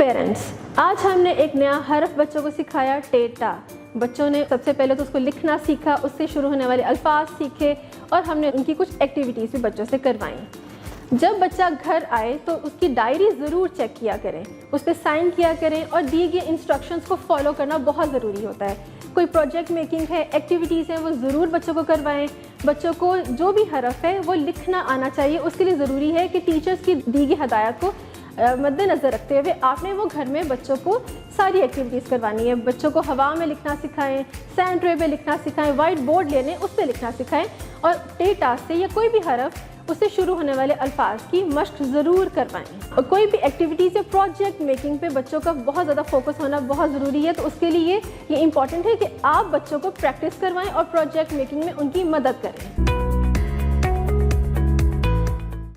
Parents, आज हमने एक नया हरफ बच्चों को सिखाया, टेटा। बच्चों ने सबसे पहले तो उसको लिखना सीखा, उससे शुरू होने वाले अल्फाज सीखे और हमने उनकी कुछ एक्टिविटीज़ भी बच्चों से करवाई। जब बच्चा घर आए तो उसकी डायरी ज़रूर चेक किया करें, उस पर साइन किया करें और दिए गए इंस्ट्रक्शंस को फॉलो करना बहुत ज़रूरी होता है। कोई प्रोजेक्ट मेकिंग है, एक्टिविटीज़ हैं, वो ज़रूर बच्चों को करवाएं। बच्चों को जो भी हरफ है वो लिखना आना चाहिए। उसके लिए ज़रूरी है कि टीचर्स की दी गई हदायत को मद्देनज़र रखते हुए आपने वो घर में बच्चों को सारी एक्टिविटीज़ करवानी है। बच्चों को हवा में लिखना सिखाएं, सैंड ट्रे पे लिखना सिखाएं, वाइट बोर्ड लेने उस पर लिखना सिखाएं और टेटा से या कोई भी हरफ उससे शुरू होने वाले अल्फाज की मश्क ज़रूर करवाएं। और कोई भी एक्टिविटीज़ या प्रोजेक्ट मेकिंग पे बच्चों का बहुत ज़्यादा फोकस होना बहुत ज़रूरी है। तो उसके लिए ये इम्पॉर्टेंट है कि आप बच्चों को प्रैक्टिस करवाएं और प्रोजेक्ट मेकिंग में उनकी मदद करें।